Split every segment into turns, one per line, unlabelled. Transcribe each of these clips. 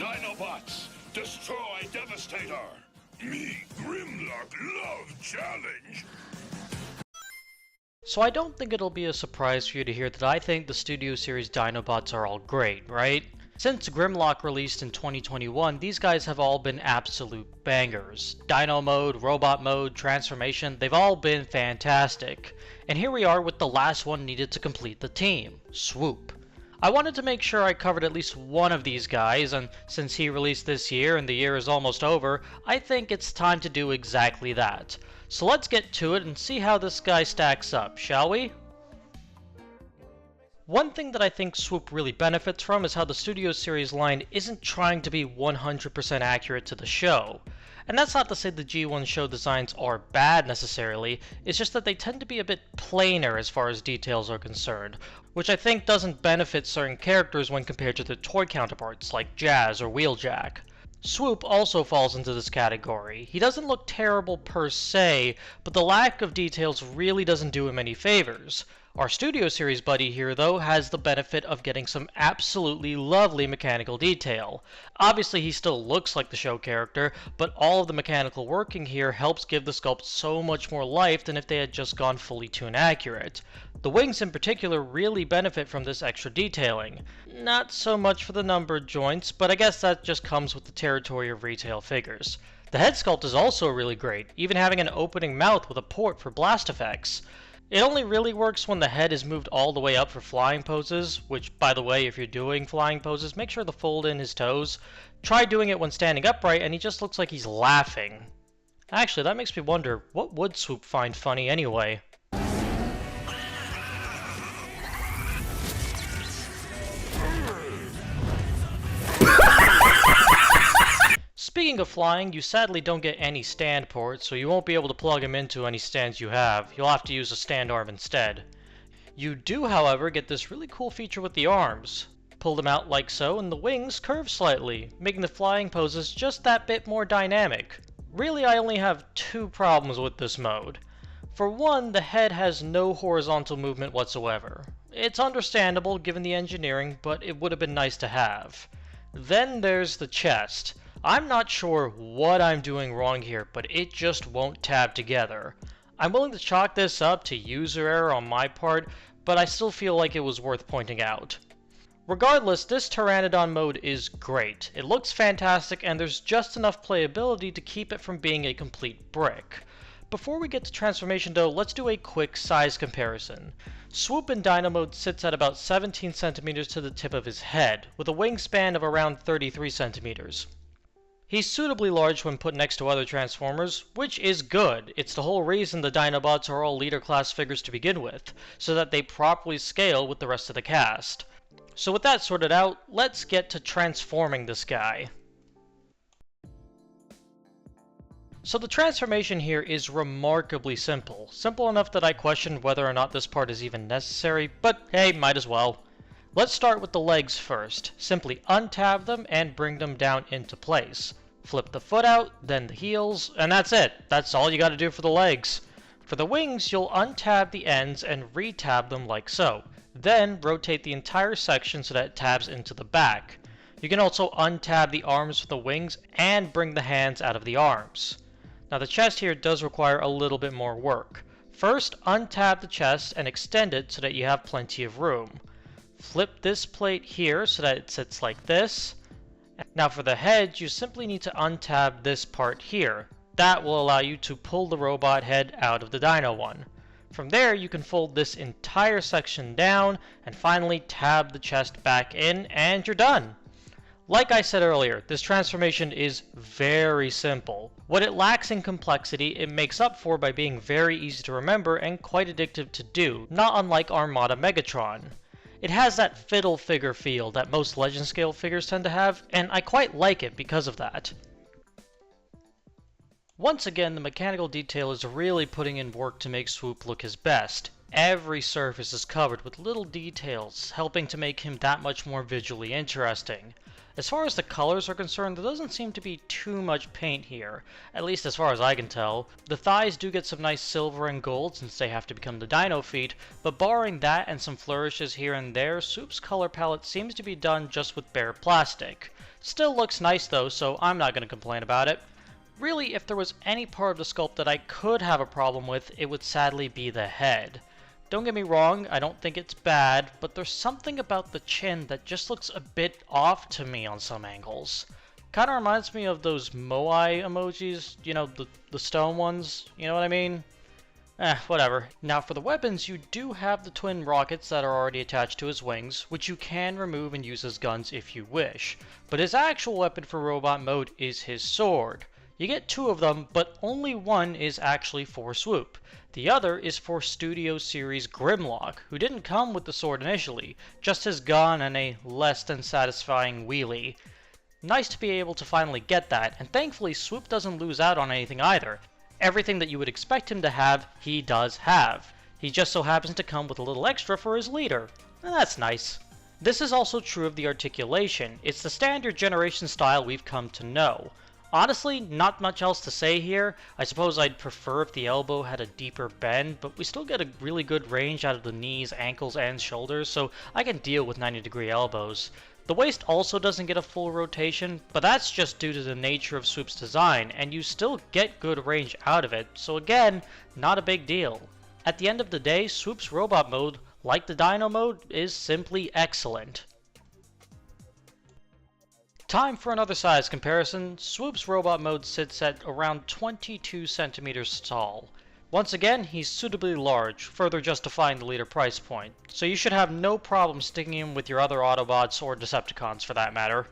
Dinobots, destroy Devastator! Me, Grimlock, love challenge!
So I don't think it'll be a surprise for you to hear that I think the Studio Series Dinobots are all great, right? Since Grimlock released in 2021, these guys have all been absolute bangers. Dino mode, robot mode, transformation, they've all been fantastic. And here we are with the last one needed to complete the team, Swoop. I wanted to make sure I covered at least one of these guys, and since he released this year and the year is almost over, I think it's time to do exactly that. So let's get to it and see how this guy stacks up, shall we? One thing that I think Swoop really benefits from is how the Studio Series line isn't trying to be 100% accurate to the show. And that's not to say the G1 show designs are bad necessarily, it's just that they tend to be a bit plainer as far as details are concerned, which I think doesn't benefit certain characters when compared to their toy counterparts like Jazz or Wheeljack. Swoop also falls into this category. He doesn't look terrible per se, but the lack of details really doesn't do him any favors. Our Studio Series buddy here, though, has the benefit of getting some absolutely lovely mechanical detail. Obviously, he still looks like the show character, but all of the mechanical working here helps give the sculpt so much more life than if they had just gone fully toon accurate. The wings in particular really benefit from this extra detailing. Not so much for the numbered joints, but I guess that just comes with the territory of retail figures. The head sculpt is also really great, even having an opening mouth with a port for blast effects. It only really works when the head is moved all the way up for flying poses, which, by the way, if you're doing flying poses, make sure to fold in his toes. Try doing it when standing upright and he just looks like he's laughing. Actually, that makes me wonder, what would Swoop find funny anyway? Speaking of flying, you sadly don't get any stand ports, so you won't be able to plug them into any stands you have. You'll have to use a stand arm instead. You do, however, get this really cool feature with the arms. Pull them out like so, and the wings curve slightly, making the flying poses just that bit more dynamic. Really, I only have two problems with this mode. For one, the head has no horizontal movement whatsoever. It's understandable given the engineering, but it would have been nice to have. Then there's the chest. I'm not sure what I'm doing wrong here, but it just won't tab together. I'm willing to chalk this up to user error on my part, but I still feel like it was worth pointing out. Regardless, this Pteranodon mode is great. It looks fantastic, and there's just enough playability to keep it from being a complete brick. Before we get to transformation though, let's do a quick size comparison. Swoop in Dino mode sits at about 17 centimeters to the tip of his head, with a wingspan of around 33 centimeters. He's suitably large when put next to other Transformers, which is good. It's the whole reason the Dinobots are all leader class figures to begin with, so that they properly scale with the rest of the cast. So with that sorted out, let's get to transforming this guy. So the transformation here is remarkably simple. Simple enough that I questioned whether or not this part is even necessary, but hey, might as well. Let's start with the legs first. Simply untab them and bring them down into place. Flip the foot out, then the heels, and that's it. That's all you gotta do for the legs. For the wings, you'll untab the ends and retab them like so. Then rotate the entire section so that it tabs into the back. You can also untab the arms for the wings and bring the hands out of the arms. Now the chest here does require a little bit more work. First, untab the chest and extend it so that you have plenty of room. Flip this plate here so that it sits like this. Now for the head, you simply need to untab this part here. That will allow you to pull the robot head out of the Dino one. From there, you can fold this entire section down and finally tab the chest back in and you're done. Like I said earlier, this transformation is very simple. What it lacks in complexity, it makes up for by being very easy to remember and quite addictive to do, not unlike Armada Megatron. It has that fiddle figure feel that most Legend scale figures tend to have, and I quite like it because of that. Once again, the mechanical detail is really putting in work to make Swoop look his best. Every surface is covered with little details, helping to make him that much more visually interesting. As far as the colors are concerned, there doesn't seem to be too much paint here, at least as far as I can tell. The thighs do get some nice silver and gold since they have to become the dino feet, but barring that and some flourishes here and there, Swoop's color palette seems to be done just with bare plastic. Still looks nice though, so I'm not going to complain about it. Really, if there was any part of the sculpt that I could have a problem with, it would sadly be the head. Don't get me wrong, I don't think it's bad, but there's something about the chin that just looks a bit off to me on some angles. Kinda reminds me of those moai emojis, you know, the stone ones, you know what I mean? Whatever. Now for the weapons, you do have the twin rockets that are already attached to his wings, which you can remove and use as guns if you wish. But his actual weapon for robot mode is his sword. You get 2 of them, but only one is actually for Swoop. The other is for Studio Series Grimlock, who didn't come with the sword initially, just his gun and a less than satisfying wheelie. Nice to be able to finally get that, and thankfully Swoop doesn't lose out on anything either. Everything that you would expect him to have, he does have. He just so happens to come with a little extra for his leader. And that's nice. This is also true of the articulation. It's the standard generation style we've come to know. Honestly, not much else to say here. I suppose I'd prefer if the elbow had a deeper bend, but we still get a really good range out of the knees, ankles, and shoulders, so I can deal with 90-degree elbows. The waist also doesn't get a full rotation, but that's just due to the nature of Swoop's design, and you still get good range out of it, so again, not a big deal. At the end of the day, Swoop's robot mode, like the Dino mode, is simply excellent. Time for another size comparison. Swoop's robot mode sits at around 22 centimeters tall. Once again, he's suitably large, further justifying the leader price point, so you should have no problem sticking him with your other Autobots or Decepticons for that matter.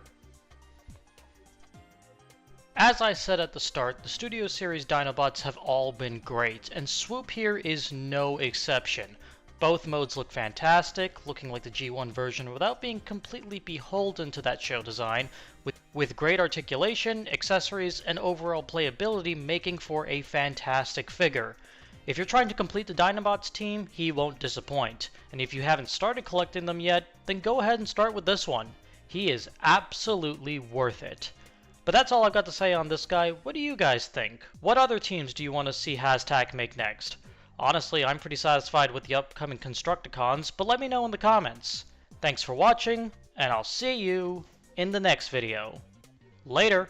As I said at the start, the Studio Series Dinobots have all been great, and Swoop here is no exception. Both modes look fantastic, looking like the G1 version without being completely beholden to that show design, with great articulation, accessories, and overall playability making for a fantastic figure. If you're trying to complete the Dinobots team, he won't disappoint, and if you haven't started collecting them yet, then go ahead and start with this one. He is absolutely worth it. But that's all I've got to say on this guy. What do you guys think? What other teams do you want to see Hashtag make next? Honestly, I'm pretty satisfied with the upcoming Constructicons, but let me know in the comments. Thanks for watching, and I'll see you in the next video. Later!